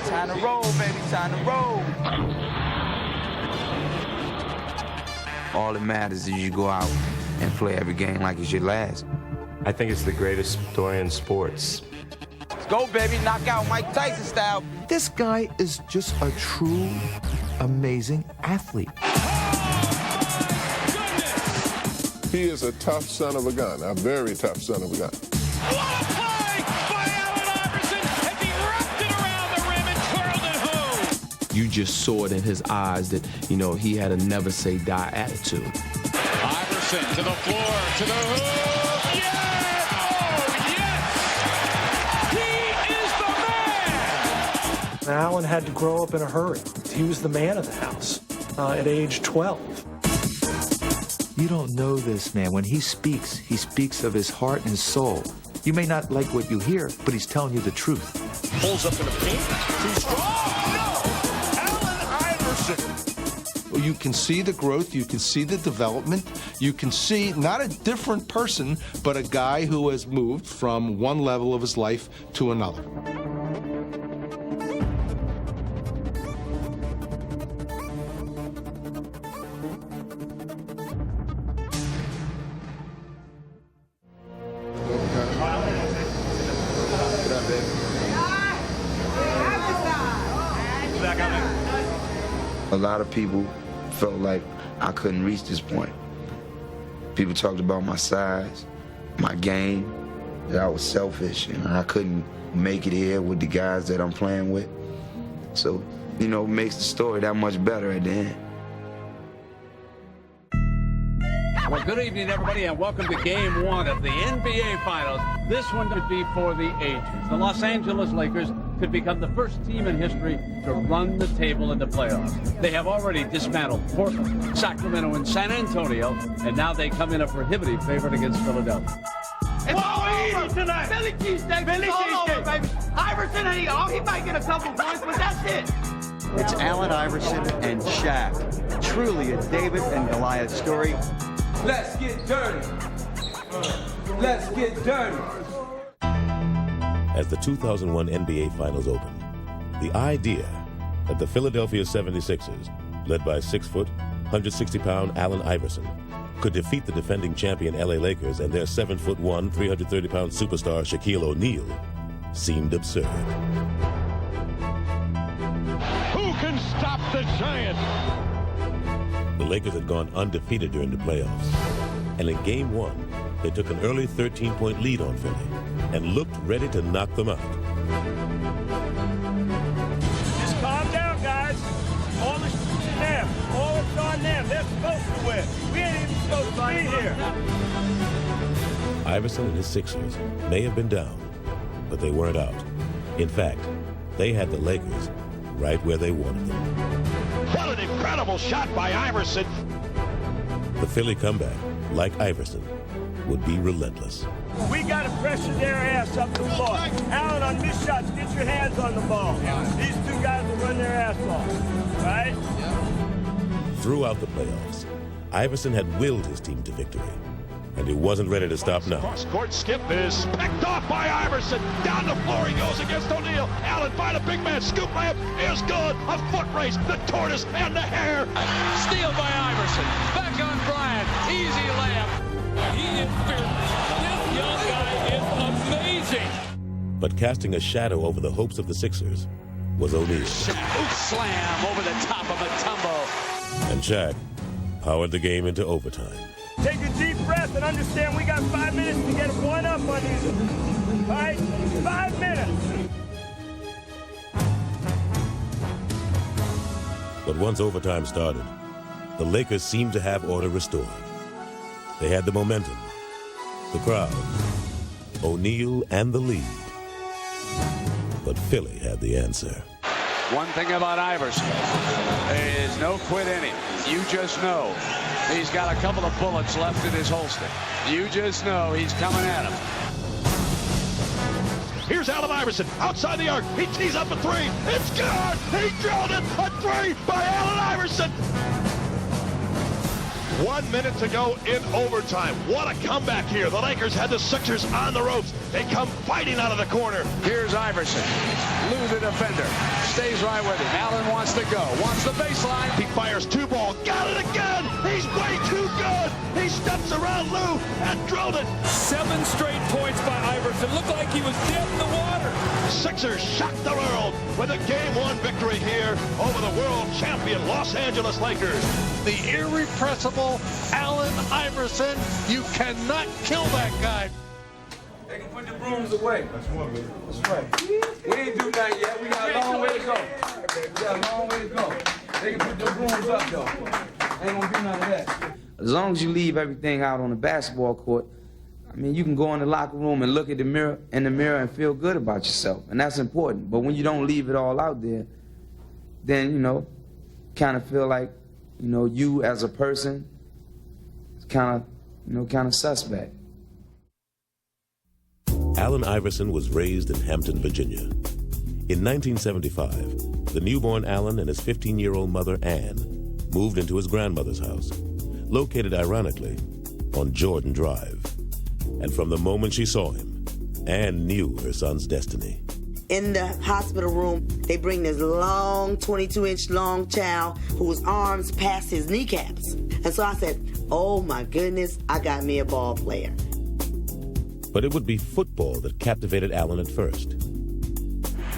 Time to roll, baby, time to roll. All that matters is you go out and play every game like it's your last. I think it's the greatest story in sports. Let's go, baby, knock out Mike Tyson style. This guy is just a true, amazing athlete. He is a tough son of a gun, a very tough son of a gun. What a play by Allen Iverson as he wrapped it around the rim and twirled it home. You just saw it in his eyes that, you know, he had a never say die attitude. Iverson to the floor, to the hoop. Yes! Oh, yes! He is the man! Allen had to grow up in a hurry. He was the man of the house at age 12. You don't know this man. When he speaks of his heart and soul. You may not like what you hear, but he's telling you the truth. Pulls up in the paint. Too strong. Oh, no! Allen Iverson. You can see the growth. You can see the development. You can see not a different person, but a guy who has moved from one level of his life to another. A lot of people felt like I couldn't reach this point. People talked about my size, my game, that I was selfish and I couldn't make it here with the guys that I'm playing with. So, you know, it makes the story that much better at the end. Well, good evening, everybody, and welcome to Game 1 of the NBA Finals. This one could be for the ages. The Los Angeles Lakers could become the first team in history to run the table in the playoffs. They have already dismantled Portland, Sacramento, and San Antonio, and now they come in a prohibitive favorite against Philadelphia. Whoa, easy tonight. Billy cheesesteak. Billy cheesesteak, baby. Iverson, he might get a couple points, but that's it. It's Allen Iverson and Shaq. Truly a David and Goliath story. Let's get dirty. Let's get dirty. As the 2001 NBA Finals opened, the idea that the Philadelphia 76ers, led by 6-foot, 160-pound Allen Iverson, could defeat the defending champion LA Lakers and their 7'1", 330-pound superstar Shaquille O'Neal seemed absurd. Who can stop the giant? The Lakers had gone undefeated during the playoffs, and in Game 1, they took an early 13-point lead on Philly and looked ready to knock them out. Just calm down, guys. All the shit's in them. All it's on them. They're supposed to win. We ain't even supposed to be here. Iverson and his Sixers may have been down, but they weren't out. In fact, they had the Lakers right where they wanted them. What an incredible shot by Iverson. The Philly comeback, like Iverson, would be relentless. We got to pressure their ass up the floor. Allen, on missed shots, get your hands on the ball. These two guys will run their ass off, right? Throughout the playoffs, Iverson had willed his team to victory, and he wasn't ready to stop now. Cross-court skip is picked off by Iverson. Down the floor he goes against O'Neal. Allen find a big man. Scoop layup is good. A foot race. The tortoise and the hare. Steal by Iverson. Back on Bryant. Easy layup. He is fearless. This young guy is amazing. But casting a shadow over the hopes of the Sixers was O'Neal. Slam over the top of Mutombo. And Shaq powered the game into overtime. Take a deep breath and understand we got 5 minutes to get one up on these. All right? 5 minutes. But once overtime started, the Lakers seemed to have order restored. They had the momentum, the crowd, O'Neal, and the lead. But Philly had the answer. One thing about Iverson, there is no quit in him. You just know he's got a couple of bullets left in his holster. You just know he's coming at him. Here's Allen Iverson outside the arc. He tees up a three. It's good. He drilled it. A three by Allen Iverson. 1 minute to go in overtime. What a comeback here. The Lakers had the Sixers on the ropes. They come fighting out of the corner. Here's Iverson. Lou the defender. stays right with him. Allen wants to go, wants the baseline. He fires 2 ball, got it again! He's way too good! He steps around Lou and drilled it! 7 straight points by Iverson. Looked like he was dead in the water. Sixers shock the world with a Game 1 victory here over the world champion Los Angeles Lakers. The irrepressible Allen Iverson. You cannot kill that guy. They can put the brooms away. That's right. We ain't do nothing yet. We got a long way to go. We got a long way to go. They can put the brooms up, though. Ain't gonna do none of that. As long as you leave everything out on the basketball court, I mean, you can go in the locker room and look at the mirror and feel good about yourself, and that's important. But when you don't leave it all out there, then, you know, kind of feel like, you know, you as a person is kind of suspect. Allen Iverson was raised in Hampton, Virginia. In 1975, the newborn Allen and his 15-year-old mother, Ann, moved into his grandmother's house, located ironically on Jordan Drive. And from the moment she saw him, Ann knew her son's destiny. In the hospital room, they bring this long, 22-inch long child whose arms passed his kneecaps. And so I said, oh my goodness, I got me a ball player. But it would be football that captivated Allen at first.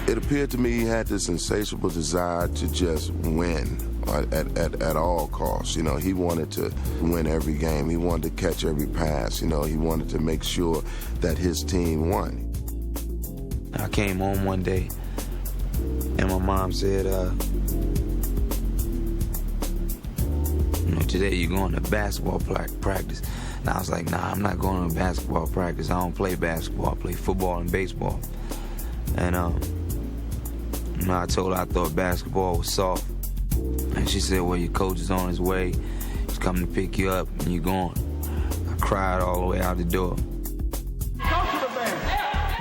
It appeared to me he had this insatiable desire to just win at all costs. You know, he wanted to win every game. He wanted to catch every pass. You know, he wanted to make sure that his team won. I came home one day, and my mom said, you know, today you're going to basketball practice. And I was like, nah, I'm not going to basketball practice. I don't play basketball. I play football and baseball. And you know, I told her I thought basketball was soft. And she said, well, your coach is on his way. He's coming to pick you up, and you're going. I cried all the way out the door.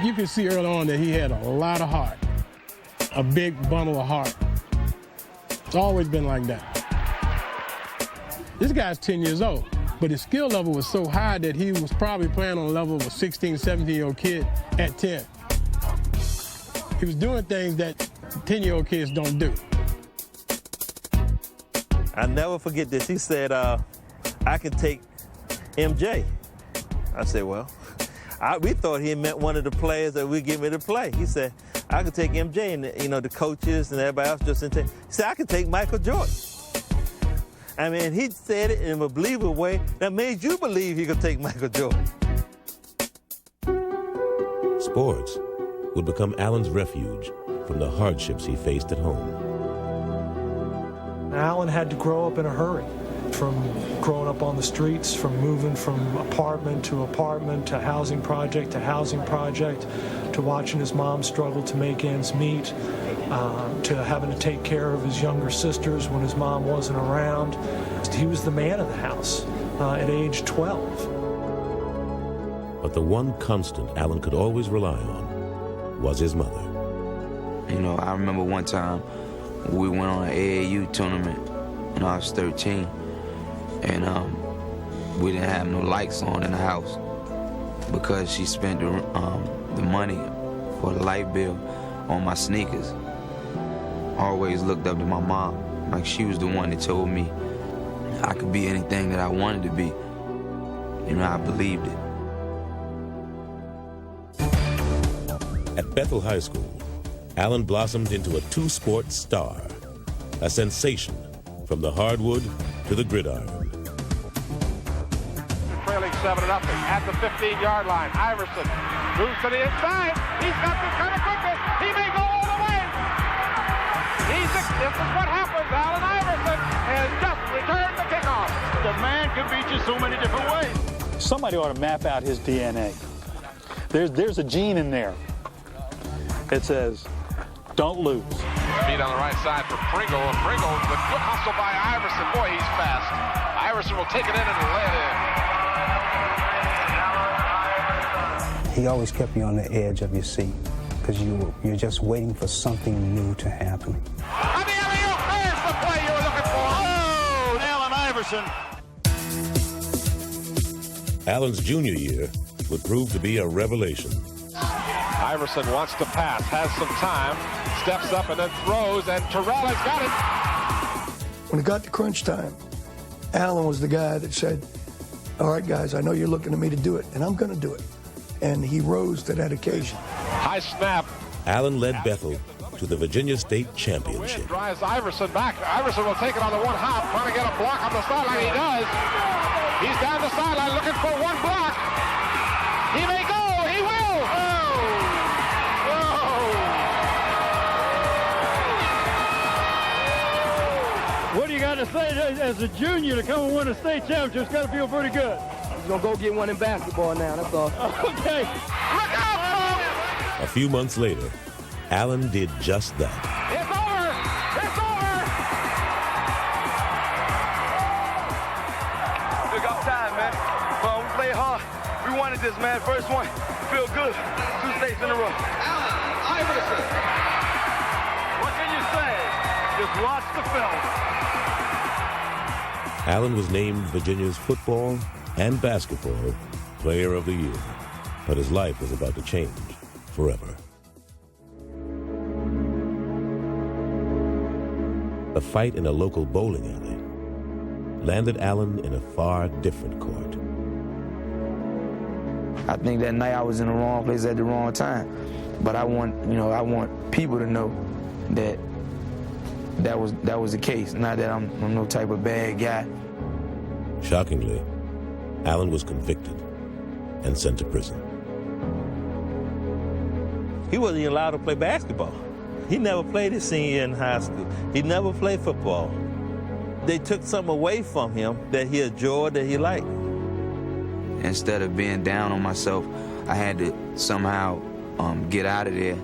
You can see early on that he had a lot of heart, a big bundle of heart. It's always been like that. This guy's 10 years old, but his skill level was so high that he was probably playing on the level of a 16, 17-year-old kid at 10. He was doing things that 10-year-old kids don't do. I'll never forget this. He said, I can take MJ. I said, well, we thought he meant one of the players that would get me to play. He said, I could take MJ, and, you know, the coaches and everybody else just didn't take. He said, I could take Michael Jordan. I mean, he said it in a believable way that made you believe he could take Michael Jordan. Sports would become Allen's refuge from the hardships he faced at home. Allen had to grow up in a hurry, from growing up on the streets, from moving from apartment to housing project to housing project, to watching his mom struggle to make ends meet, to having to take care of his younger sisters when his mom wasn't around. He was the man of the house at age 12. But the one constant Allen could always rely on was his mother. You know, I remember one time we went on an AAU tournament when I was 13, and we didn't have no lights on in the house because she spent the money for the light bill on my sneakers. I always looked up to my mom, like she was the one that told me I could be anything that I wanted to be. You know, I believed it. At Bethel High School, Allen blossomed into a two-sport star, a sensation from the hardwood to the gridiron. Trailing 7-0 at the 15-yard line. Iverson moves to the inside. He's got this kind of quickness. He may go all the way. This is what happens. Allen Iverson has just returned the kickoff. The man can beat you so many different ways. Somebody ought to map out his DNA. There's a gene in there that says, don't lose. Feet on the right side for Pringle. And Pringle, the good hustle by Iverson. Boy, he's fast. Iverson will take it in and lay it in. He always kept you on the edge of your seat because you're just waiting for something new to happen. On the alley-oop, there's the play you were looking for. Oh, Allen Iverson. Allen's junior year would prove to be a revelation. Iverson wants to pass, has some time, steps up and then throws, and Terrell has got it. When it got to crunch time, Allen was the guy that said, all right, guys, I know you're looking at me to do it, and I'm going to do it. And he rose to that occasion. High snap. Allen led Bethel to the Virginia State Championship. Drives Iverson back. Iverson will take it on the one hop, trying to get a block on the sideline. He does. He's down the sideline looking for one block. He may go. He will. What do you got to say as a junior to come and win a state championship? It's got to feel pretty good. I'm going to go get one in basketball now, that's all. Okay. Look out, A few months later, Allen did just that. It's over. It's over. Took our time, man. Well, we played hard. We wanted this, man. First one. Feel good. 2 states in a row. Allen Iverson. What can you say? Just watch the film. Allen was named Virginia's football and basketball player of the year, but his life was about to change forever. A fight in a local bowling alley landed Allen in a far different court. I think that night I was in the wrong place at the wrong time. But I want people to know that that was the case, not that I'm no type of bad guy. Shockingly, Allen was convicted and sent to prison. He wasn't even allowed to play basketball. He never played his senior year in high school. He never played football. They took something away from him that he enjoyed, that he liked. Instead of being down on myself, I had to somehow get out of there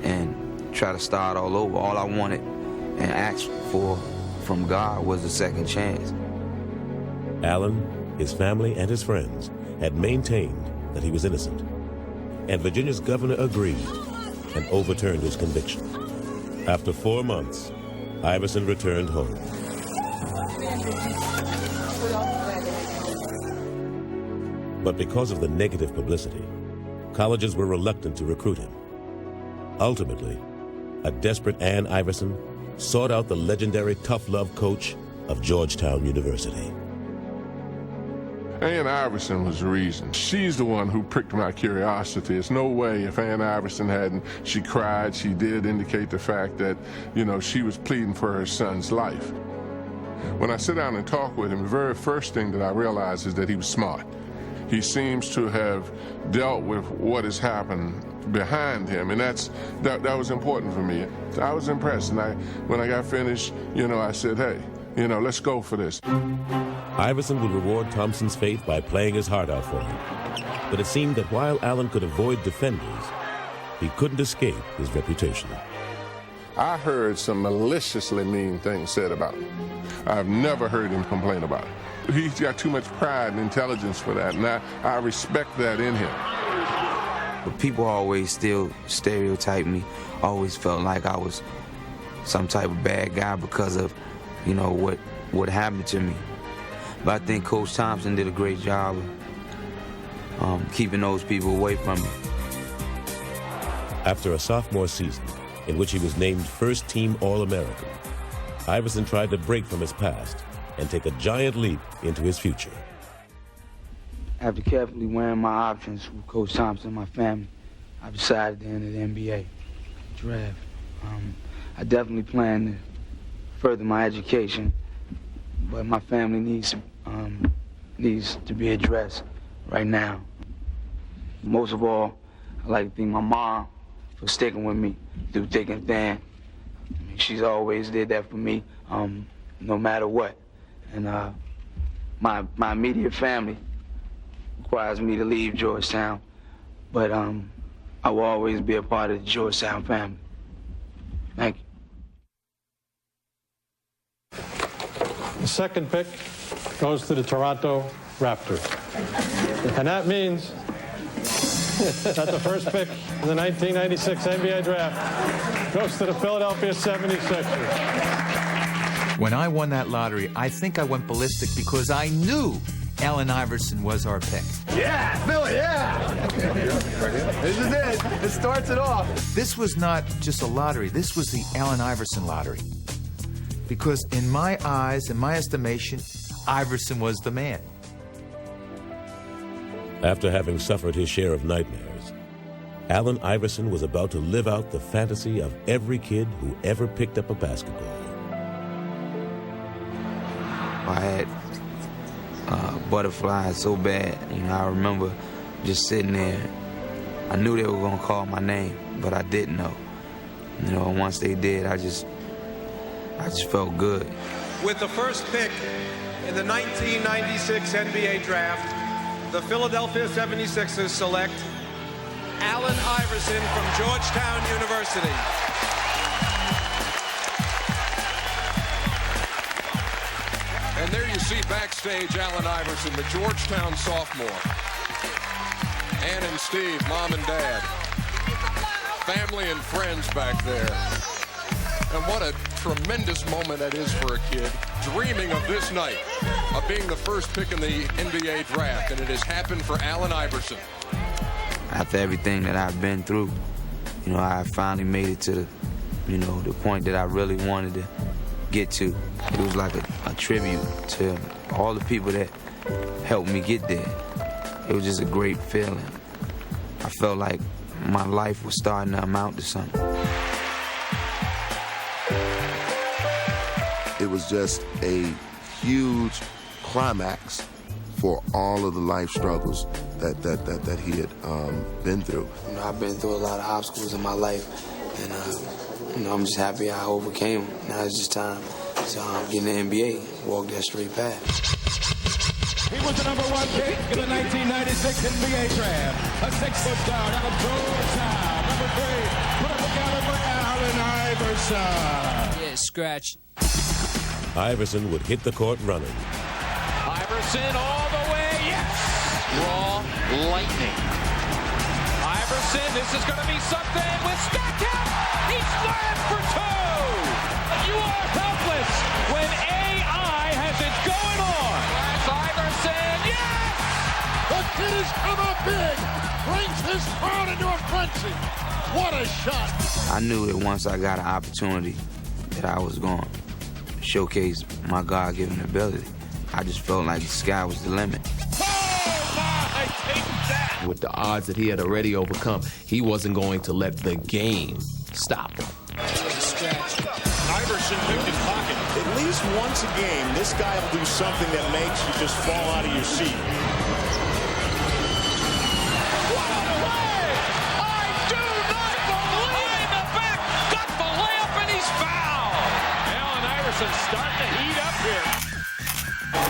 and try to start all over. All I wanted and asked for from God was a second chance. Allen, his family, and his friends had maintained that he was innocent, and Virginia's governor agreed and overturned his conviction. After 4 months, Iverson returned home. But because of the negative publicity, colleges were reluctant to recruit him. Ultimately, a desperate Ann Iverson sought out the legendary tough love coach of Georgetown University. Ann Iverson was the reason. She's the one who pricked my curiosity. There's no way if Ann Iverson hadn't, she cried, she did indicate the fact that, she was pleading for her son's life. When I sit down and talk with him, the very first thing that I realize is that he was smart. He seems to have dealt with what has happened behind him, and that was important for me. So I was impressed, and when I got finished, I said, hey, let's go for this. Iverson would reward Thompson's faith by playing his heart out for him. But it seemed that while Allen could avoid defenders, he couldn't escape his reputation. I heard some maliciously mean things said about him. I've never heard him complain about it. He's got too much pride and intelligence for that, and I respect that in him. But people always still stereotype me, always felt like I was some type of bad guy because of, what happened to me. But I think Coach Thompson did a great job of keeping those people away from me. After a sophomore season, in which he was named first-team All-American, Iverson tried to break from his past and take a giant leap into his future. After carefully weighing my options with Coach Thompson and my family, I decided to enter the NBA draft. I definitely plan to further my education, but my family needs to be addressed right now. Most of all, I'd like to thank my mom for sticking with me through thick and thin. She's always did that for me, no matter what. And my immediate family requires me to leave Georgetown, but I will always be a part of the Georgetown family. Thank you. The second pick goes to the Toronto Raptors. And that means that the first pick in the 1996 NBA draft goes to the Philadelphia 76ers. When I won that lottery, I think I went ballistic because I knew Allen Iverson was our pick. Yeah, Philly, yeah. This is it. It starts it off. This was not just a lottery. This was the Allen Iverson lottery. Because in my eyes, in my estimation, Iverson was the man. After having suffered his share of nightmares, Allen Iverson was about to live out the fantasy of every kid who ever picked up a basketball. I had butterflies so bad. I remember just sitting there. I knew they were going to call my name, but I didn't know. Once they did, I just felt good. With the first pick in the 1996 NBA draft, the Philadelphia 76ers select Allen Iverson from Georgetown University. And there you see backstage Allen Iverson, the Georgetown sophomore. Ann and Steve, mom and dad. Family and friends back there. And what a tremendous moment that is for a kid, dreaming of this night, of being the first pick in the NBA draft, and it has happened for Allen Iverson. After everything that I've been through, I finally made it to the point that I really wanted to get to. It was like a tribute to all the people that helped me get there. It was just a great feeling. I felt like my life was starting to amount to something. It was just a huge climax for all of the life struggles that he had been through. I've been through a lot of obstacles in my life, and I'm just happy I overcame them. Now it's just time to get in the NBA, walk that straight path. He was the #1 pick in the 1996 NBA draft. A 6-foot guard out of Georgetown. #3, put up a counter for Allen Iverson. Yeah, scratch. Iverson would hit the court running. Iverson all the way, yes! Raw lightning. Iverson, this is going to be something with Stackham. He slams for two. You are helpless when AI has it going on. That's Iverson, yes! The kid has come up big. Brings his crowd into a frenzy. What a shot. I knew that once I got an opportunity that I was going to showcase my God-given ability. I just felt like the sky was the limit. With the odds that he had already overcome, he wasn't going to let the game stop him. Iverson picked his pocket. At least once a game, this guy will do something that makes you just fall out of your seat. What a play! I do not believe the back got the layup and he's fouled. Allen Iverson starting to heat up here.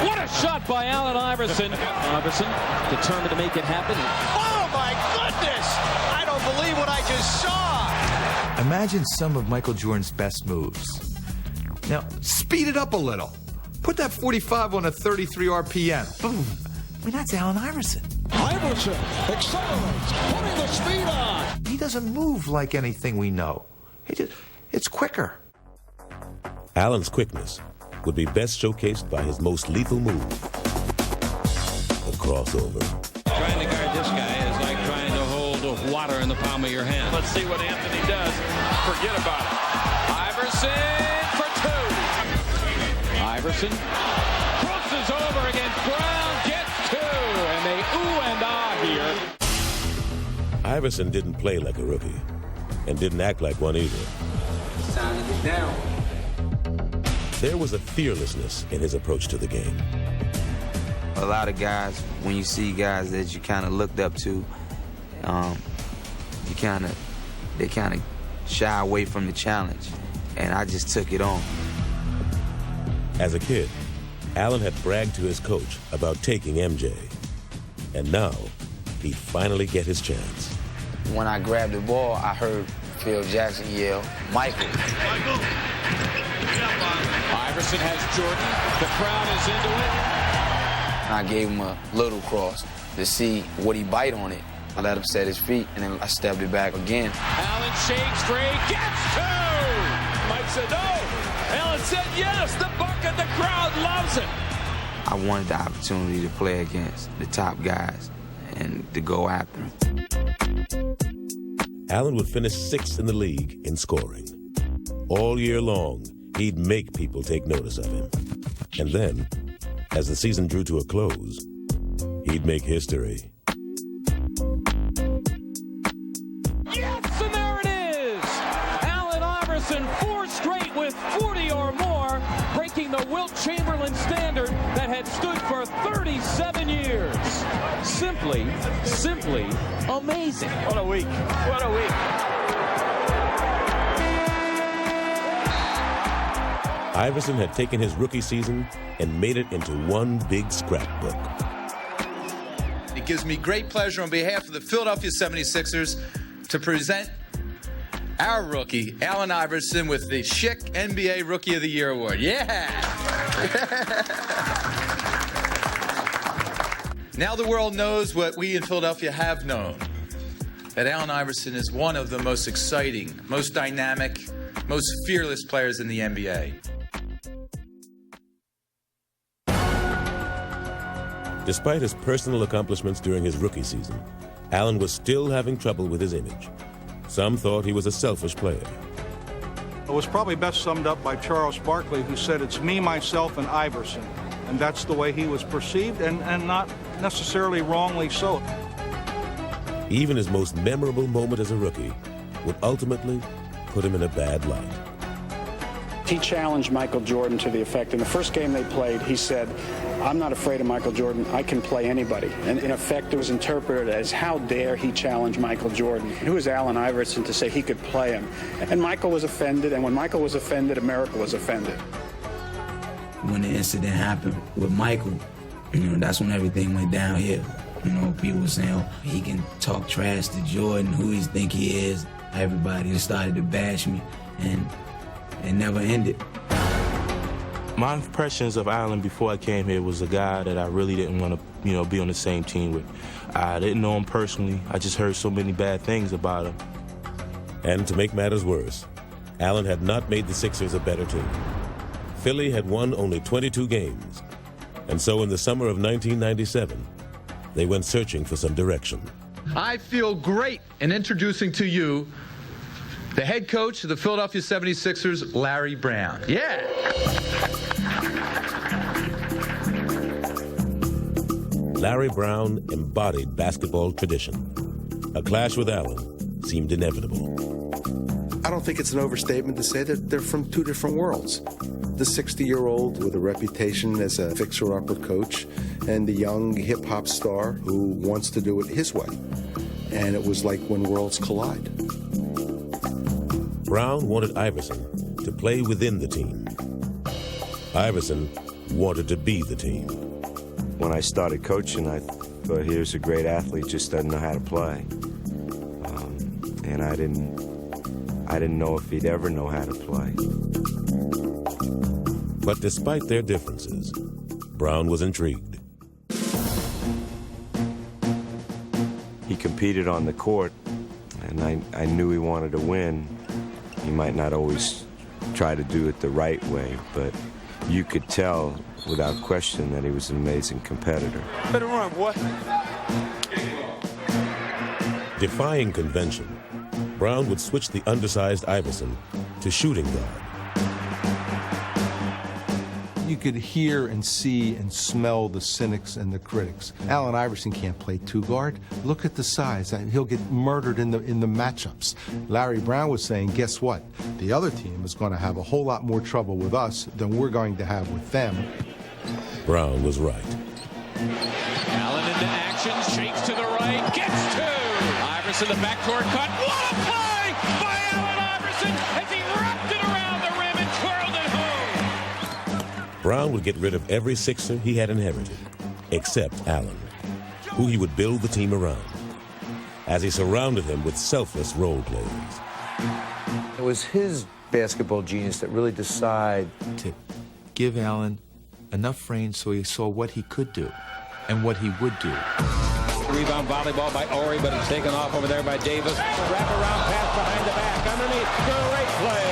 What a shot by Allen Iverson. Iverson determined to make it happen. Oh my goodness! I don't believe what I just saw. Imagine some of Michael Jordan's best moves. Now, speed it up a little. Put that 45 on a 33 RPM. Boom. I mean, that's Allen Iverson. Iverson accelerates, putting the speed on. He doesn't move like anything we know. It's quicker. Allen's quickness would be best showcased by his most lethal move, the crossover. Trying to guard this guy is like trying to hold water in the palm of your hand. Let's see what Anthony does. Forget about it. Iverson for two. Iverson crosses over against Brown, gets two, and they ooh and ah here. Iverson didn't play like a rookie and didn't act like one either. It's time to get down. There was a fearlessness in his approach to the game. A lot of guys, when you see guys that you kind of looked up to, they kind of shy away from the challenge, and I just took it on. As a kid, Allen had bragged to his coach about taking MJ, and now he'd finally get his chance. When I grabbed the ball, I heard Phil Jackson yell, "Michael." Iverson has Jordan. The crowd is into it. I gave him a little cross to see would he bite on it. I let him set his feet, and then I stepped it back again. Allen shakes free, gets two! Mike said no. Allen said yes. The bucket, the crowd loves it. I wanted the opportunity to play against the top guys and to go after them. Allen would finish 6th in the league in scoring. All year long, he'd make people take notice of him. And then, as the season drew to a close, he'd make history. Yes, and there it is! Allen Iverson, 4 straight with 40 or more, breaking the Wilt Chamberlain standard that had stood for 37 years. Simply amazing. What a week. What a week. Iverson had taken his rookie season and made it into one big scrapbook. It gives me great pleasure on behalf of the Philadelphia 76ers to present our rookie, Allen Iverson, with the Schick NBA Rookie of the Year Award. Yeah! Now the world knows what we in Philadelphia have known, that Allen Iverson is one of the most exciting, most dynamic, most fearless players in the NBA. Despite his personal accomplishments during his rookie season, Allen was still having trouble with his image. Some thought he was a selfish player. It was probably best summed up by Charles Barkley, who said, "It's me, myself, and Iverson." And that's the way he was perceived, and not necessarily wrongly so. Even his most memorable moment as a rookie would ultimately put him in a bad light. He challenged Michael Jordan to the effect, in the first game they played, he said, "I'm not afraid of Michael Jordan, I can play anybody." And in effect, it was interpreted as, how dare he challenge Michael Jordan? Who is Allen Iverson to say he could play him? And Michael was offended, and when Michael was offended, America was offended. When the incident happened with Michael, that's when everything went downhill. People were saying, oh, he can talk trash to Jordan, who he think he is. Everybody just started to bash me, and it never ended. My impressions of Allen before I came here was a guy that I really didn't want to, be on the same team with. I didn't know him personally. I just heard so many bad things about him. And to make matters worse, Allen had not made the Sixers a better team. Philly had won only 22 games. And so in the summer of 1997, they went searching for some direction. I feel great in introducing to you the head coach of the Philadelphia 76ers, Larry Brown. Yeah! Larry Brown embodied basketball tradition. A clash with Allen seemed inevitable. I don't think it's an overstatement to say that they're from two different worlds. The 60-year-old with a reputation as a fixer-upper coach, and the young hip-hop star who wants to do it his way. And it was like when worlds collide. Brown wanted Iverson to play within the team. Iverson wanted to be the team. When I started coaching, I thought he was a great athlete, just doesn't know how to play. And I didn't know if he'd ever know how to play. But despite their differences, Brown was intrigued. He competed on the court, and I knew he wanted to win. He might not always try to do it the right way, but you could tell without question that he was an amazing competitor. Better run, boy. Defying convention, Brown would switch the undersized Iverson to shooting guard. You could hear and see and smell the cynics and the critics. Allen Iverson can't play two-guard. Look at the size. He'll get murdered in the matchups. Larry Brown was saying, guess what? The other team is going to have a whole lot more trouble with us than we're going to have with them. Brown was right. Allen into action, shakes to the right, gets two. Iverson, the backdoor cut. What a play by Allen Iverson as he wrapped it around the rim and twirled it home. Brown would get rid of every Sixer he had inherited, except Allen, who he would build the team around, as he surrounded him with selfless role players. It was his basketball genius that really decided to give Allen enough range so he saw what he could do and what he would do. Rebound volleyball by Ori, but it's taken off over there by Davis. Wrap-around pass behind the back, underneath. Great play.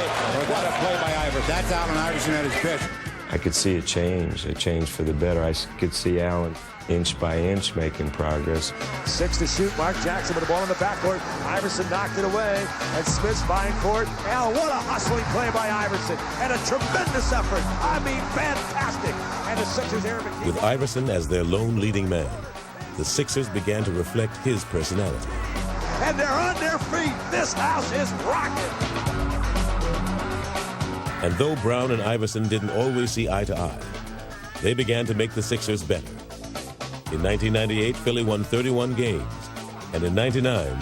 What a play by Iverson. That's Allen Iverson at his best. I could see a change for the better. I could see Allen inch by inch making progress. 6 to shoot. Mark Jackson with the ball in the backcourt. Iverson knocked it away, and Smith's behind court. Allen, what a hustling play by Iverson, and a tremendous effort. I mean, fantastic. And the Sixers, Aaron McKee. With Iverson as their lone leading man, the Sixers began to reflect his personality. And they're on their feet. This house is rocking. And though Brown and Iverson didn't always see eye to eye, they began to make the Sixers better. In 1998, Philly won 31 games, and in 99,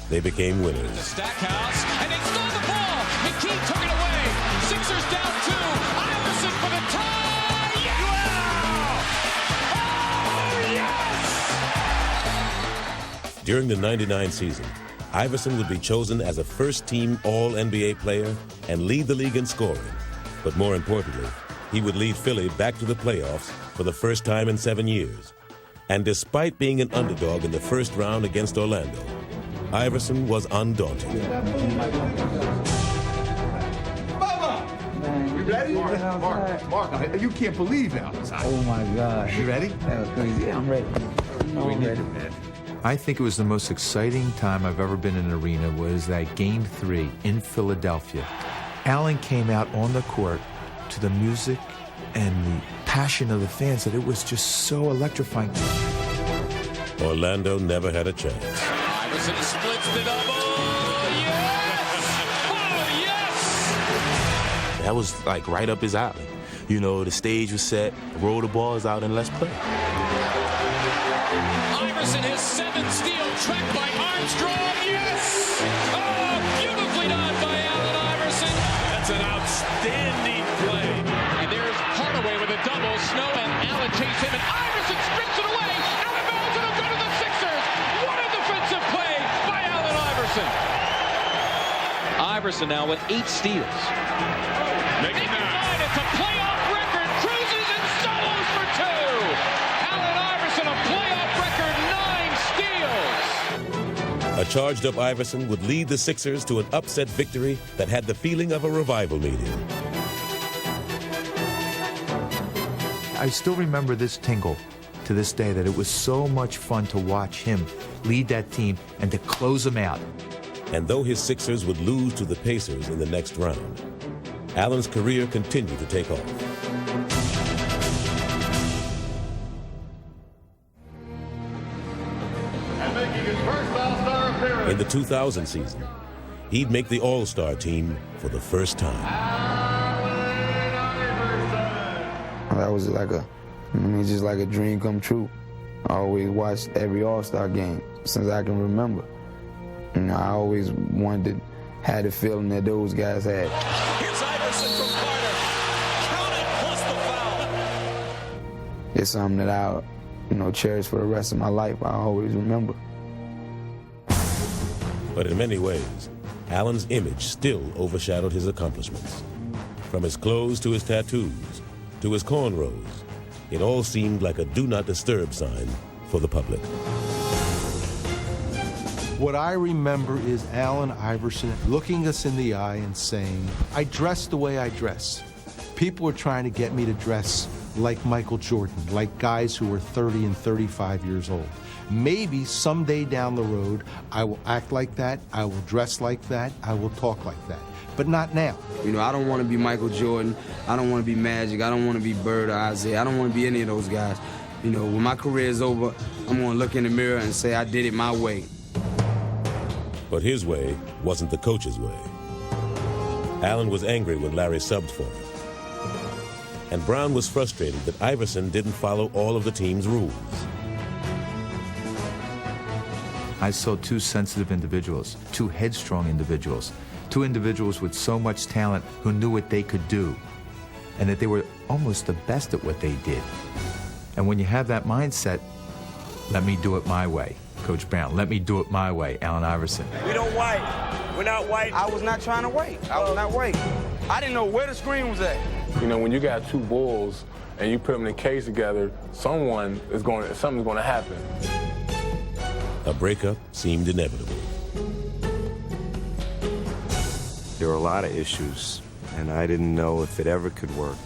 they became winners. Stackhouse, and they stole the ball. McKee took it away. Sixers down 2. Iverson for the tie. Yeah! Oh, yes! During the 99 season, Iverson would be chosen as a first-team All-NBA player and lead the league in scoring. But more importantly, he would lead Philly back to the playoffs for the first time in 7 years. And despite being an underdog in the first round against Orlando, Iverson was undaunted. You ready? Mark, you can't believe that. Oh my God. You ready? That was crazy. Yeah, I'm ready. I'm ready. I think it was the most exciting time I've ever been in an arena was that Game 3 in Philadelphia. Allen came out on the court to the music and the passion of the fans that it was just so electrifying. Orlando never had a chance. Iverson splits the double. Yes! Oh, yes! That was like right up his alley. You know, the stage was set, roll the balls out, and let's play. Iverson, his 7th steal, tracked by Armstrong. Yes! Oh, beautifully done by Allen Iverson. That's an outstanding play. And there's Hardaway with a double. Snow and Allen chase him, and Iverson strips it away. Out of bounds, and it'll go to the Sixers. What a defensive play by Allen Iverson. Iverson now with 8 steals. Making 9. It's a playoff record. Cruises and solos for 2. Allen Iverson, a playoff record, 9 steals. A charged-up Iverson would lead the Sixers to an upset victory that had the feeling of a revival meeting. I still remember this tingle to this day, that it was so much fun to watch him lead that team and to close them out. And though his Sixers would lose to the Pacers in the next round, Allen's career continued to take off. In the 2000 season, he'd make the All-Star team for the first time. That was just like a dream come true. I always watched every All-Star game since I can remember. You know, I always wanted to have the feeling that those guys had. Here's Iverson from Carter. Count it plus the foul. It's something that I, cherish for the rest of my life. I always remember. But in many ways, Allen's image still overshadowed his accomplishments. From his clothes to his tattoos, to his cornrows, it all seemed like a do not disturb sign for the public. What I remember is Allen Iverson looking us in the eye and saying, I dress the way I dress. People were trying to get me to dress like Michael Jordan, like guys who were 30 and 35 years old. Maybe someday down the road, I will act like that, I will dress like that, I will talk like that, but not now. I don't want to be Michael Jordan, I don't want to be Magic, I don't want to be Bird or Isaiah, I don't want to be any of those guys. When my career is over, I'm going to look in the mirror and say I did it my way. But his way wasn't the coach's way. Allen was angry when Larry subbed for him. And Brown was frustrated that Iverson didn't follow all of the team's rules. I saw two sensitive individuals, two headstrong individuals, two individuals with so much talent who knew what they could do, and that they were almost the best at what they did. And when you have that mindset, let me do it my way. Coach Brown, let me do it my way, Allen Iverson. We don't wait. We're not waiting. I was not trying to wait. I was not waiting. I didn't know where the screen was at. When you got two bulls and you put them in a cage together, something's going to happen. A breakup seemed inevitable. There were a lot of issues, and I didn't know if it ever could work.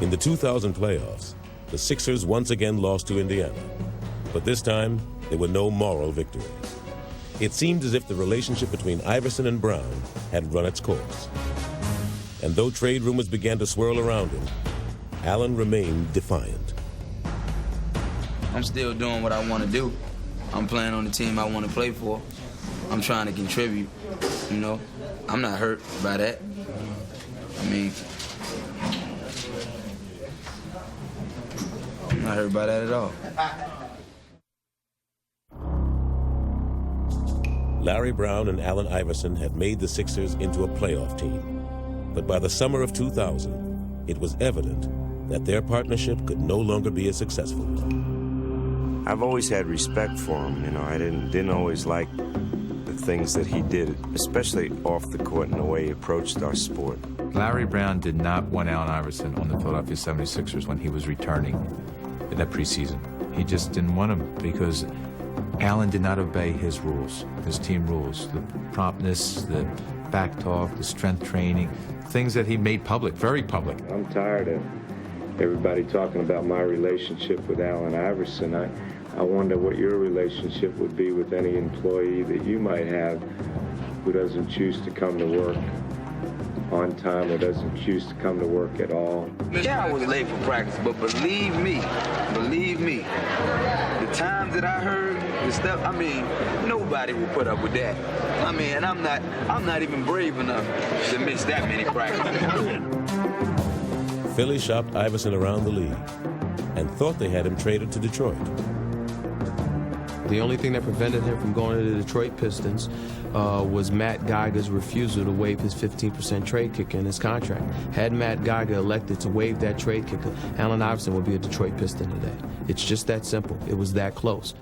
In the 2000 playoffs, the Sixers once again lost to Indiana. But this time, there were no moral victories. It seemed as if the relationship between Iverson and Brown had run its course. And though trade rumors began to swirl around him, Allen remained defiant. I'm still doing what I want to do. I'm playing on the team I want to play for. I'm trying to contribute, you know. I'm not hurt by that. I mean, I'm not hurt by that at all. Larry Brown and Allen Iverson had made the Sixers into a playoff team. But by the summer of 2000, it was evident that their partnership could no longer be a successful one. I've always had respect for him, you know. I didn't always like the things that he did, especially off the court and the way he approached our sport. Larry Brown did not want Allen Iverson on the Philadelphia 76ers when he was returning in that preseason. He just didn't want him because Allen did not obey his rules, his team rules, the promptness, the back talk, the strength training, things that he made public, very public. I'm tired of everybody talking about my relationship with Allen Iverson. I wonder what your relationship would be with any employee that you might have who doesn't choose to come to work on time or doesn't choose to come to work at all. Yeah, I was late for practice, but believe me, the times that I heard the stuff, I mean, nobody will put up with that. I mean, and I'm not even brave enough to miss that many practices. Philly shopped Iverson around the league and thought they had him traded to Detroit. The only thing that prevented him from going to the Detroit Pistons was Matt Geiger's refusal to waive his 15% trade kicker in his contract. Had Matt Geiger elected to waive that trade kicker, Allen Iverson would be a Detroit Piston today. It's just that simple. It was that close.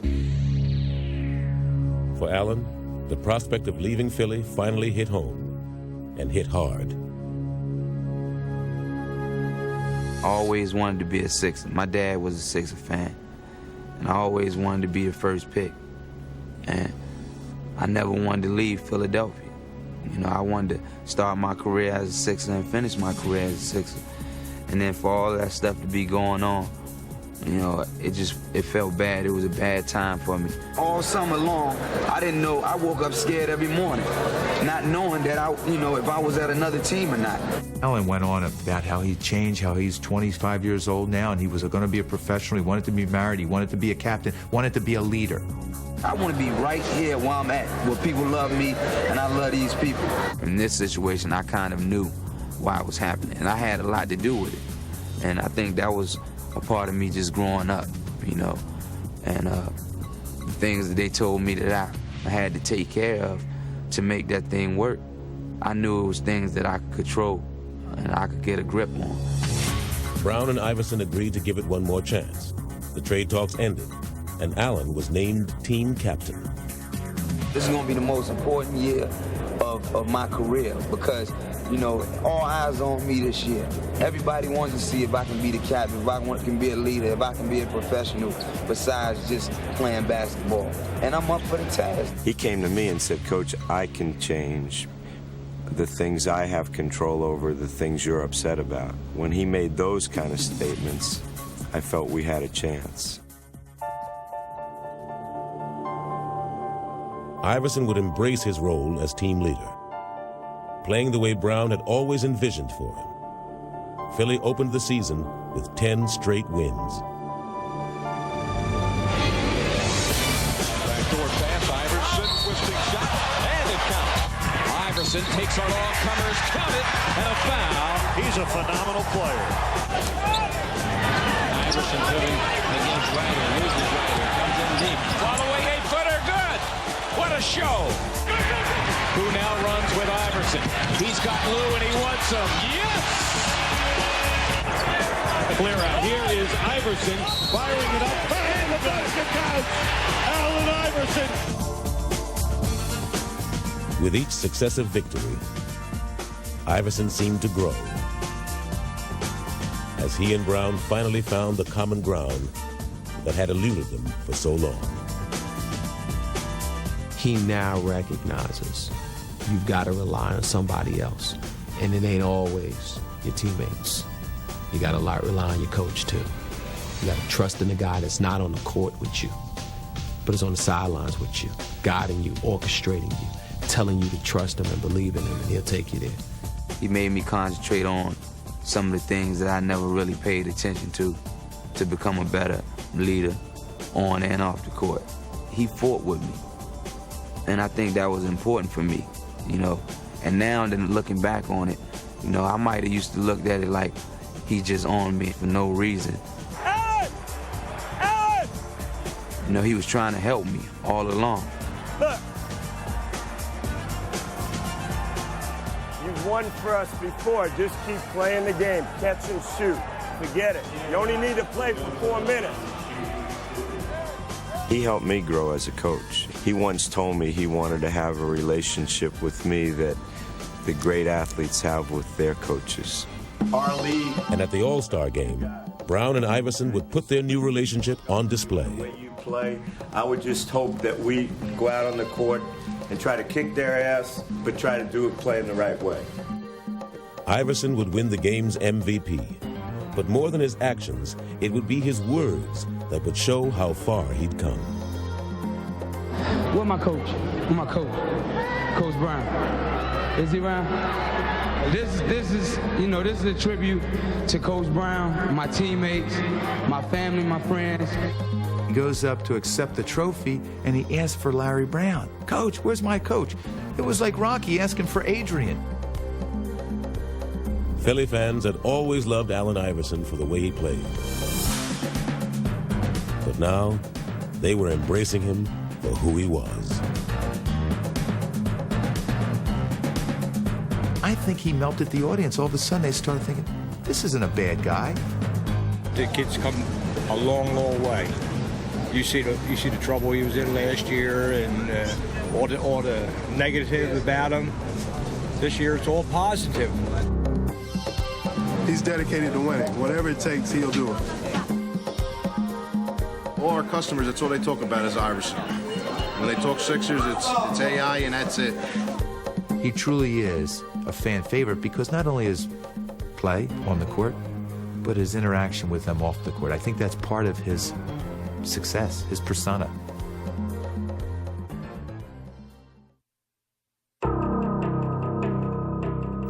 For Allen, the prospect of leaving Philly finally hit home, and hit hard. I always wanted to be a Sixer. My dad was a Sixer fan. And I always wanted to be the first pick. And I never wanted to leave Philadelphia. You know, I wanted to start my career as a Sixer and finish my career as a Sixer. And then for all that stuff to be going on, you know, it felt bad. It was a bad time for me. All summer long, I didn't know. I woke up scared every morning, not knowing that if I was at another team or not. Allen went on about how he changed, how he's 25 years old now, and he was going to be a professional. He wanted to be married. He wanted to be a captain. Wanted to be a leader. I want to be right here where I'm at, where people love me, and I love these people. In this situation, I kind of knew why it was happening, and I had a lot to do with it. And I think that was a part of me just growing up, you know, and the things that they told me that I had to take care of to make that thing work. I knew it was things that I could control and I could get a grip on. Brown and Iverson agreed to give it one more chance. The trade talks ended, and Allen was named team captain. This is going to be the most important year of my career because, you know, all eyes on me this year. Everybody wants to see if I can be the captain, if I can be a leader, if I can be a professional besides just playing basketball. And I'm up for the task. He came to me and said, Coach, I can change the things I have control over, the things you're upset about. When he made those kind of statements, I felt we had a chance. Iverson would embrace his role as team leader, playing the way Brown had always envisioned for him. Philly opened the season with 10 straight wins. Backdoor pass, Iverson, twisting shot, and it counts. Iverson takes on all comers, count it, and a foul. He's a phenomenal player. Iverson putting against Ryder, loses Ryder, comes in deep. Following 8-footer, good! What a show! Who now runs with Iverson. He's got Lou and he wants him. Yes! Clear out. Here is Iverson firing it up. And the basket counts! Allen Iverson! With each successive victory, Iverson seemed to grow as he and Brown finally found the common ground that had eluded them for so long. He now recognizes you've got to rely on somebody else. And it ain't always your teammates. You got to rely on your coach, too. You got to trust in the guy that's not on the court with you, but is on the sidelines with you, guiding you, orchestrating you, telling you to trust him and believe in him, and he'll take you there. He made me concentrate on some of the things that I never really paid attention to become a better leader on and off the court. He fought with me, and I think that was important for me, you know. And now, then looking back on it, you know, I might have used to look at it like he just on me for no reason. You know, he was trying to help me all along. Look. You've won for us before. Just keep playing the game. Catch and shoot. Forget it. You only need to play for 4 minutes. He helped me grow as a coach. He once told me he wanted to have a relationship with me that the great athletes have with their coaches. Our league. And at the All-Star game, Brown and Iverson would put their new relationship on display. The way you play, I would just hope that we go out on the court and try to kick their ass, but try to do it playing the right way. Iverson would win the game's MVP. But more than his actions, it would be his words that would show how far he'd come. Where my coach? Where my coach? Coach Brown. Is he around? This is a tribute to Coach Brown, my teammates, my family, my friends. He goes up to accept the trophy, and he asks for Larry Brown. Coach, where's my coach? It was like Rocky asking for Adrian. Philly fans had always loved Allen Iverson for the way he played. But now, they were embracing him for who he was. I think he melted the audience. All of a sudden, they started thinking, this isn't a bad guy. The kid's come a long, long way. You see the trouble he was in last year, and all the negative about him. This year, it's all positive. He's dedicated to winning. Whatever it takes, he'll do it. All our customers, that's all they talk about is Iverson. When they talk Sixers, it's AI, and that's it. He truly is a fan favorite because not only his play on the court, but his interaction with them off the court. I think that's part of his success, his persona.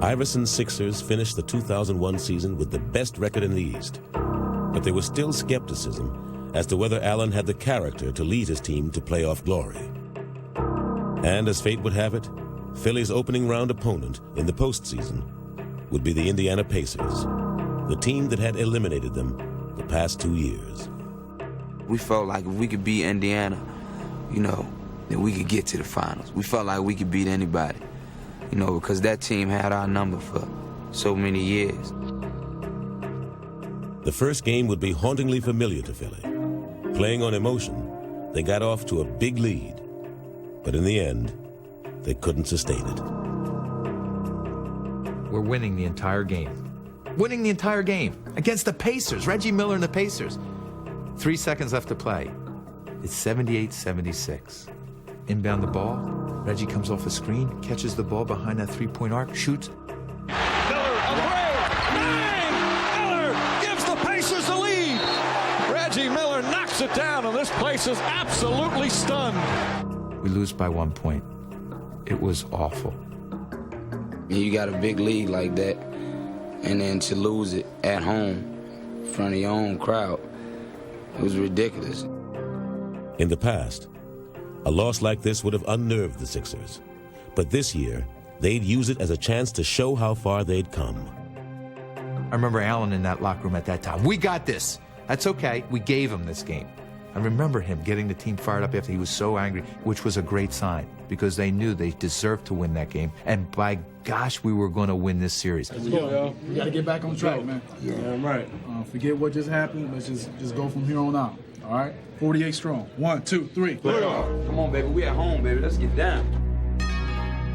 Iverson's Sixers finished the 2001 season with the best record in the East. But there was still skepticism as to whether Allen had the character to lead his team to playoff glory. And as fate would have it, Philly's opening round opponent in the postseason would be the Indiana Pacers, the team that had eliminated them the past 2 years. We felt like if we could beat Indiana, you know, then we could get to the finals. We felt like we could beat anybody, you know, because that team had our number for so many years. The first game would be hauntingly familiar to Philly. Playing on emotion, they got off to a big lead. But in the end, they couldn't sustain it. We're winning the entire game. Winning the entire game against the Pacers, Reggie Miller and the Pacers. 3 seconds left to play. It's 78-76. Inbound the ball. Reggie comes off the screen, catches the ball behind that three-point arc, shoots. Miller away. 9. Miller gives the Pacers the lead. Reggie Miller knocks it down, and this place is absolutely stunned. We lose by 1 point. It was awful. You got a big lead like that, and then to lose it at home in front of your own crowd, it was ridiculous. In the past, a loss like this would have unnerved the Sixers. But this year, they'd use it as a chance to show how far they'd come. I remember Allen in that locker room at that time. We got this. That's okay. We gave him this game. I remember him getting the team fired up after he was so angry, which was a great sign because they knew they deserved to win that game. And by gosh, we were going to win this series. Let's go, yo. We got to get back on track, man. Yeah, right. Forget what just happened. Let's just go from here on out. All right? 48 strong. 1, 2, 3. Come on, baby. We at home, baby. Let's get down.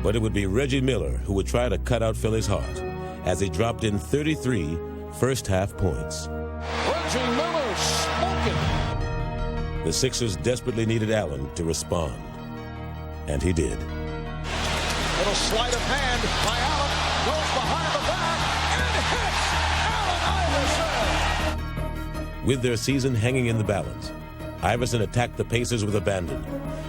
But it would be Reggie Miller who would try to cut out Philly's heart as he dropped in 33 first-half points. Reggie Miller smoking. The Sixers desperately needed Allen to respond. And he did. Little sleight of hand by Allen. goes behind the back and hits Allen Iverson. With their season hanging in the balance, Iverson attacked the Pacers with abandon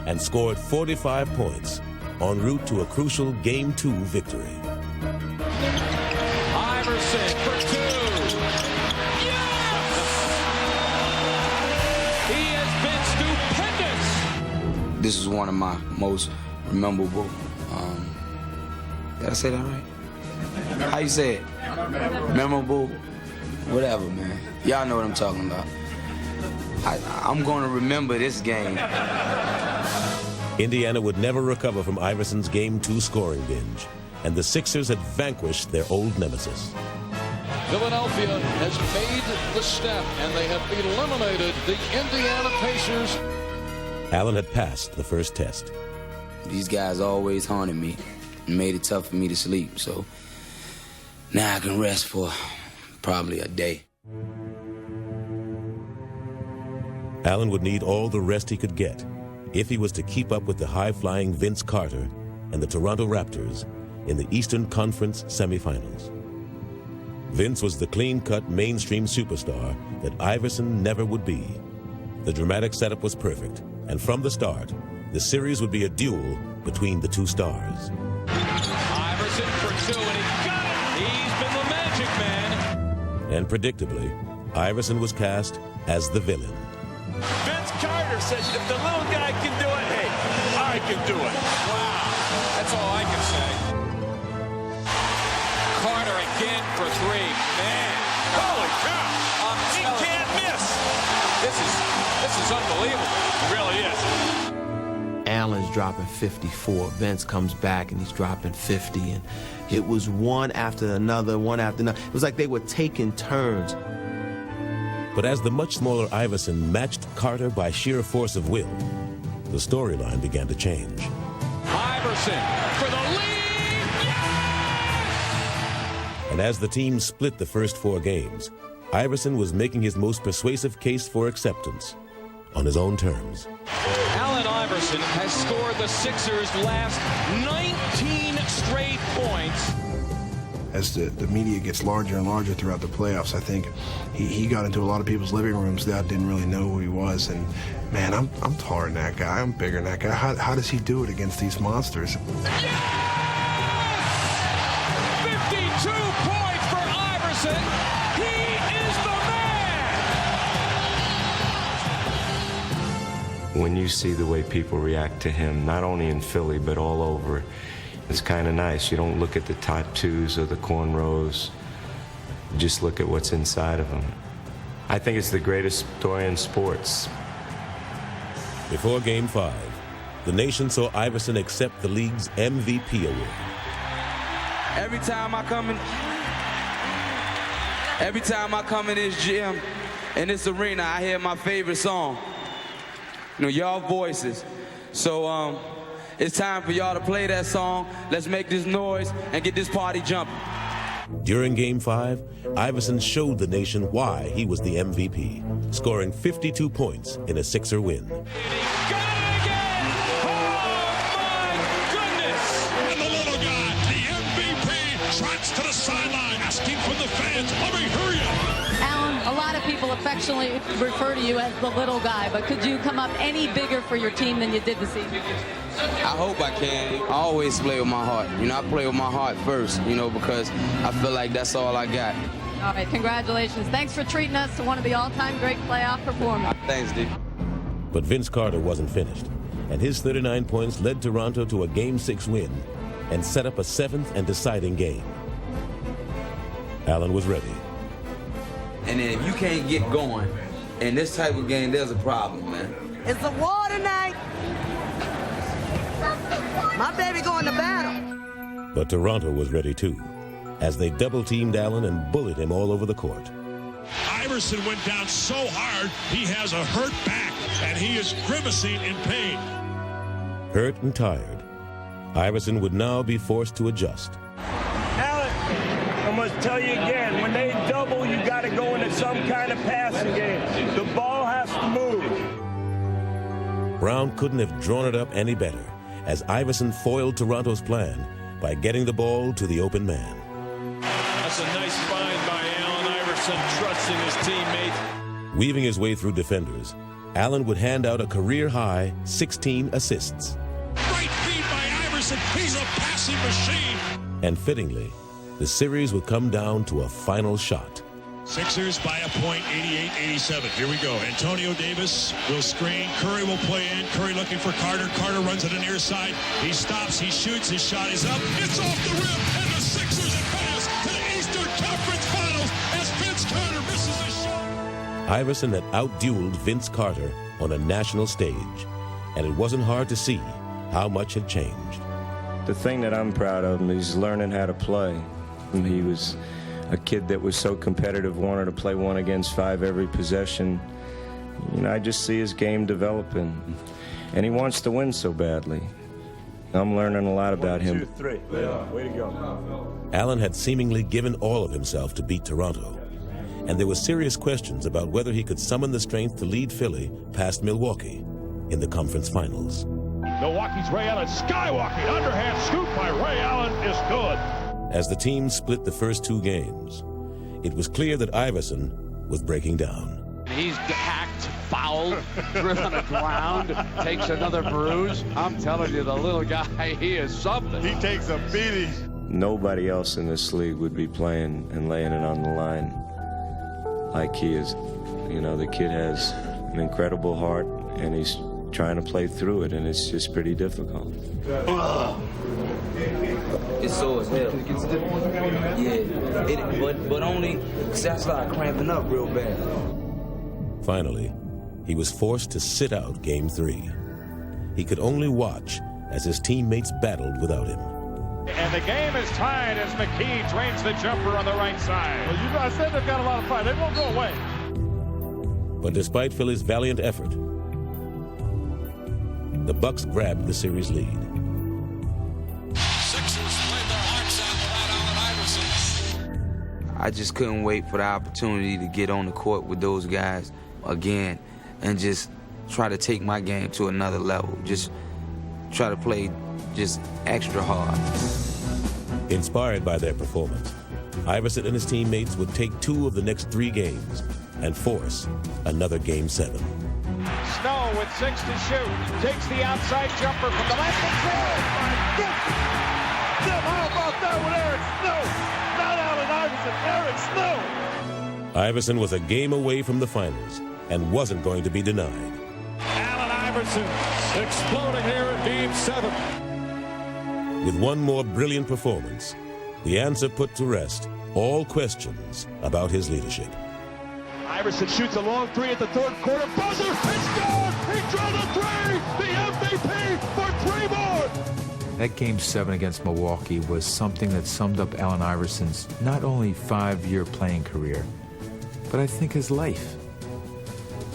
and scored 45 points en route to a crucial Game 2 victory. Iverson for two. Yes! He has been stupendous. This is one of my most memorable. Did I say that right? How you say it? Memorable? Whatever, man. Y'all know what I'm talking about. I'm going to remember this game. Indiana would never recover from Iverson's Game 2 scoring binge, and the Sixers had vanquished their old nemesis. Philadelphia has made the step, and they have eliminated the Indiana Pacers. Allen had passed the first test. These guys always haunted me and made it tough for me to sleep, so now I can rest for probably a day. Allen would need all the rest he could get if he was to keep up with the high-flying Vince Carter and the Toronto Raptors in the Eastern Conference semifinals. Vince was the clean-cut mainstream superstar that Iverson never would be. The dramatic setup was perfect, and from the start, the series would be a duel between the two stars. Iverson for two, and he got it! He's been the magic man. And predictably, Iverson was cast as the villain. Vince Carter says if the little guy can do it, hey, I can do it. Wow, that's all I can say. Carter again for three. Man, holy cow! He can't miss. This is unbelievable. It really is. Allen's dropping 54. Vince comes back and he's dropping 50. And it was one after another, one after another. It was like they were taking turns. But as the much smaller Iverson matched Carter by sheer force of will, the storyline began to change. Iverson for the lead! Yes! And as the team split the first 4 games, Iverson was making his most persuasive case for acceptance on his own terms. Allen Iverson has scored the Sixers' last 19 straight points. As the media gets larger and larger throughout the playoffs, I think he got into a lot of people's living rooms that didn't really know who he was. And man, I'm taller than that guy. I'm bigger than that guy. How does he do it against these monsters? Yes! 52 points for Iverson. He is the man. When you see the way people react to him, not only in Philly, but all over, it's kind of nice. You don't look at the tattoos or the cornrows. You just look at what's inside of him. I think it's the greatest story in sports. Before Game 5, the nation saw Iverson accept the league's MVP award. Every time I come in this gym, in this arena, I hear my favorite song. You know, y'all voices. So, it's time for y'all to play that song. Let's make this noise and get this party jumping. During Game 5, Iverson showed the nation why he was the MVP, scoring 52 points in a Sixer win. And the little guy, the MVP, trots to the sideline, asking from the fans, let me hear you. Allen, a lot of people affectionately refer to you as the little guy, but could you come up any bigger for your team than you did this evening? I hope I can. I always play with my heart. You know, I play with my heart first, you know, because I feel like that's all I got. All right, congratulations. Thanks for treating us to one of the all-time great playoff performers. Thanks, Dick. But Vince Carter wasn't finished, and his 39 points led Toronto to a Game 6 win and set up a 7th and deciding game. Allen was ready. And then if you can't get going in this type of game, there's a problem, man. It's a war tonight. My baby going to battle. But Toronto was ready too, as they double-teamed Allen and bullied him all over the court. Iverson went down so hard, he has a hurt back, and he is grimacing in pain. Hurt and tired, Iverson would now be forced to adjust. Allen, I must tell you again, when they double, you got to go into some kind of passing game. The ball has to move. Brown couldn't have drawn it up any better, as Iverson foiled Toronto's plan by getting the ball to the open man. That's a nice find by Allen Iverson, trusting his teammates. Weaving his way through defenders, Allen would hand out a career-high 16 assists. Great feed by Iverson. He's a passing machine. And fittingly, the series would come down to a final shot. Sixers by a point, 88-87. Here we go. Antonio Davis will screen. Curry will play in. Curry looking for Carter. Carter runs to the near side. He stops. He shoots. His shot is up. It's off the rim. And the Sixers advance to the Eastern Conference Finals as Vince Carter misses a shot. Iverson had outdueled Vince Carter on a national stage, and it wasn't hard to see how much had changed. The thing that I'm proud of him is learning how to play. He was a kid that was so competitive, wanted to play 1 against 5 every possession. You know, I just see his game developing, and he wants to win so badly. I'm learning a lot about him. 1, 2, 3. Way to go. Allen had seemingly given all of himself to beat Toronto, and there were serious questions about whether he could summon the strength to lead Philly past Milwaukee in the conference finals. Milwaukee's Ray Allen skywalking. Underhand scoop by Ray Allen is good. As the team split the first 2 games, it was clear that Iverson was breaking down. He's hacked, fouled, driven on the ground, takes another bruise. I'm telling you, the little guy, he is something. He takes a beating. Nobody else in this league would be playing and laying it on the line like he is. You know, the kid has an incredible heart, and he's trying to play through it, and it's just pretty difficult. It's sore as hell. Yeah, but only because I started cramping up real bad. Finally, he was forced to sit out Game 3. He could only watch as his teammates battled without him. And the game is tied as McKee drains the jumper on the right side. Well, you guys said they've got a lot of fight. They won't go away. But despite Philly's valiant effort, the Bucks grabbed the series lead. I just couldn't wait for the opportunity to get on the court with those guys again and just try to take my game to another level. Just try to play just extra hard. Inspired by their performance, Iverson and his teammates would take 2 of the next 3 games and force another Game 7. Snow with 6 to shoot. Takes the outside jumper from the left and goes. My goodness! Jim, how about that with Eric Snow? Not Allen Iverson, Eric Snow! Iverson was a game away from the finals and wasn't going to be denied. Allen Iverson exploding here in Game 7. With one more brilliant performance, the answer put to rest all questions about his leadership. Iverson shoots a long 3 at the 3rd quarter. Buzzer! It's good! He drilled a 3! The MVP for 3 more! That Game 7 against Milwaukee was something that summed up Allen Iverson's not only 5-year playing career, but I think his life.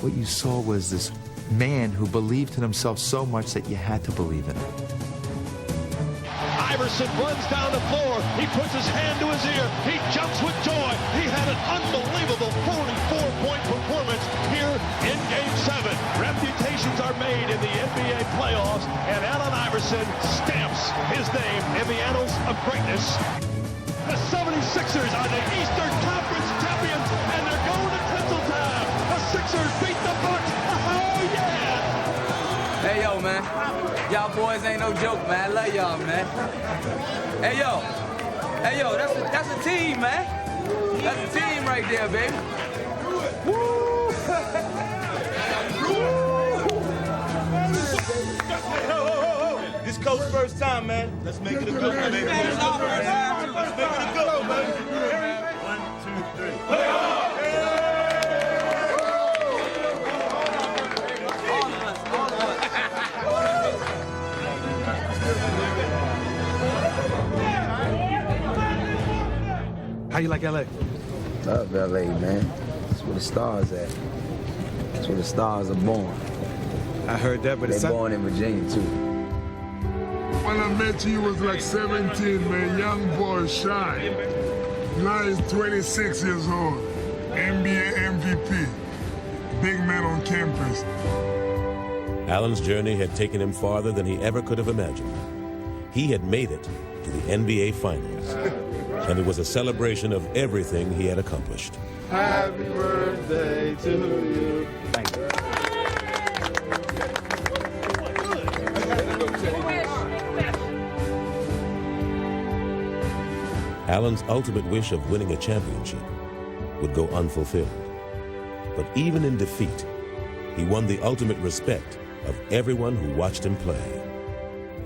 What you saw was this man who believed in himself so much that you had to believe in him. Iverson runs down the floor. He puts his hand to his ear. He jumps with joy. He had an unbelievable 44-point performance here in Game 7. Reputations are made in the NBA playoffs, and Allen Iverson stamps his name in the annals of greatness. The 76ers are the Eastern Conference champions, and they're going to Tinseltown. The Sixers beat the Bucks. Oh, yeah! Hey, yo, man. Y'all boys ain't no joke, man. I love y'all, man. Hey, yo. Hey, yo, that's a team, man. That's a team right there, baby. Woo! This coach's first time, man. Let's make it a good one, baby. Let's make it a good one, baby. 1, 2, 3. Play on! How you like LA? Love LA, man. That's where the stars at. That's where the stars are born. I heard that, but they're born in Virginia too. When I met you, he was like 17, man, young boy, shy. Now he's 26 years old, NBA MVP, big man on campus. Allen's journey had taken him farther than he ever could have imagined. He had made it to the NBA Finals. and it was a celebration of everything he had accomplished. Happy birthday to you. Thank you. Allen's ultimate wish of winning a championship would go unfulfilled. But even in defeat, he won the ultimate respect of everyone who watched him play.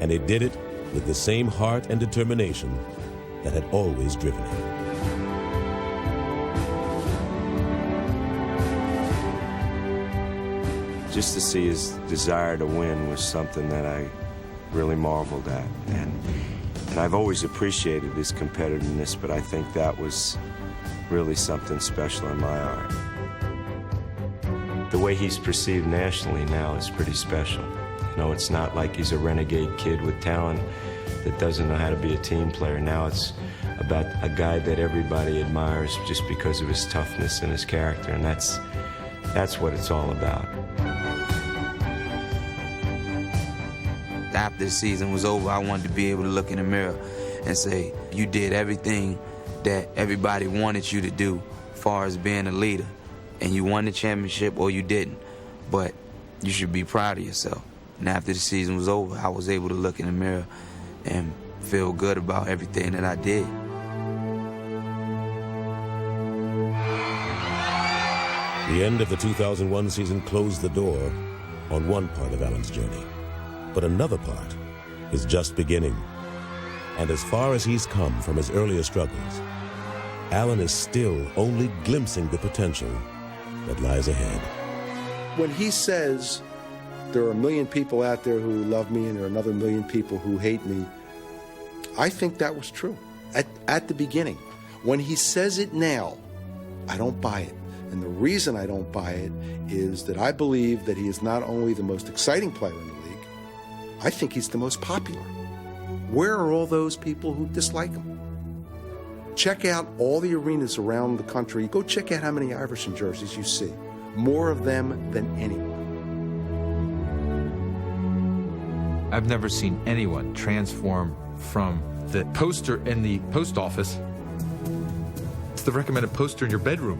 And he did it with the same heart and determination that had always driven him. Just to see his desire to win was something that I really marveled at. And I've always appreciated his competitiveness, but I think that was really something special in my art. The way he's perceived nationally now is pretty special. You know, it's not like he's a renegade kid with talent that doesn't know how to be a team player. Now it's about a guy that everybody admires just because of his toughness and his character, and that's what it's all about. After the season was over, I wanted to be able to look in the mirror and say, you did everything that everybody wanted you to do as far as being a leader. And you won the championship or you didn't. But you should be proud of yourself. And after the season was over, I was able to look in the mirror and feel good about everything that I did. The end of the 2001 season closed the door on one part of Allen's journey. But another part is just beginning. And as far as he's come from his earlier struggles, Allen is still only glimpsing the potential that lies ahead. When he says, there are 1 million people out there who love me and there are another 1 million people who hate me, I think that was true at the beginning. When he says it now, I don't buy it. And the reason I don't buy it is that I believe that he is not only the most exciting player in the league, I think he's the most popular. Where are all those people who dislike him? Check out all the arenas around the country. Go check out how many Iverson jerseys you see. More of them than anyone. I've never seen anyone transform from the poster in the post office to the recommended poster in your bedroom.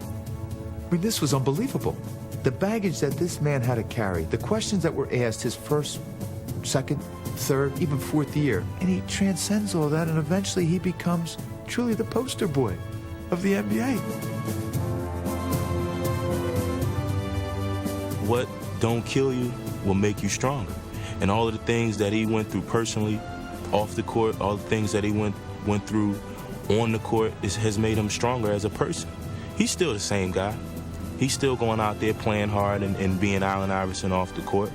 I mean, this was unbelievable. The baggage that this man had to carry, the questions that were asked his first, second, third, even fourth year, and he transcends all that, and eventually he becomes truly the poster boy of the NBA. What don't kill you will make you stronger. And all of the things that he went through personally, off the court, all the things that he went through on the court has made him stronger as a person. He's still the same guy. He's still going out there playing hard and being Allen Iverson off the court.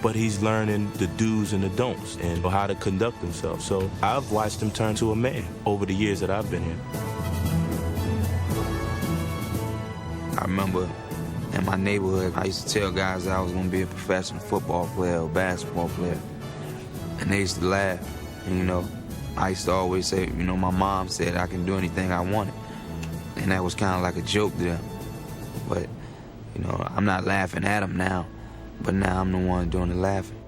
But he's learning the do's and the don'ts and how to conduct himself. So I've watched him turn to a man over the years that I've been here. I remember in my neighborhood, I used to tell guys that I was going to be a professional football player or basketball player. And they used to laugh. And, you know, I used to always say, you know, my mom said I can do anything I wanted. And that was kind of like a joke to them. But, you know, I'm not laughing at them now. But now I'm the one doing the laughing.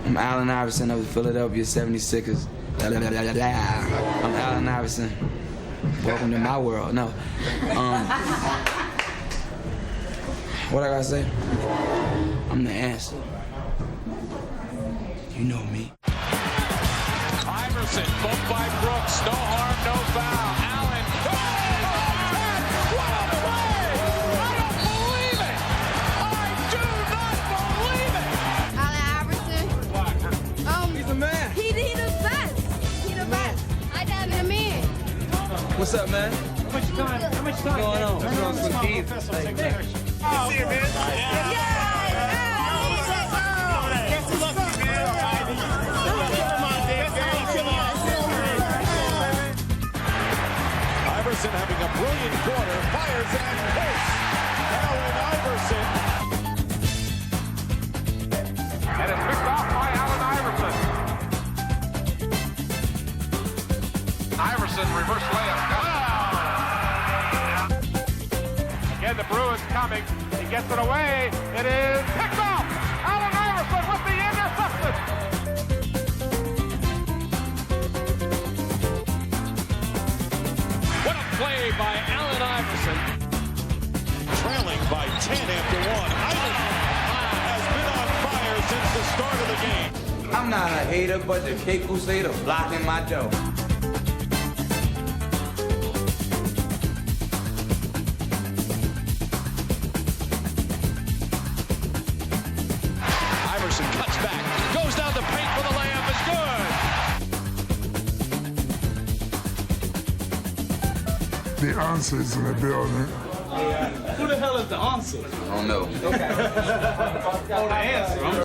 I'm Allen Iverson of the Philadelphia 76ers. I'm Allen Iverson. Welcome to my world. No. What I gotta say? I'm the answer. You know me. Iverson, bumped by Brooks. No harm, no foul. Allen. What a play! I don't believe it! I do not believe it! Allen Iverson. He's the man. He the best. He the best. I got the man. What's up, man? How much time? What's going on? What's going on with Steve? See you, man. Iverson having a brilliant quarter, fires and posts. Allen Iverson. And it's picked off by Allen Iverson. Iverson reverse layup. Again, the Bruins coming. He gets it away. It is picked off. Allen Iverson with the interception. by Allen Iverson. Trailing by 10 after one. Iverson has been on fire since the start of the game. I'm not a hater, but the Cape Crusader blocking my dough. Iverson cuts back, goes down the paint for the layup, is good. The answer is in the building. Who the hell is the answer? I don't know. Okay. Oh, the answer.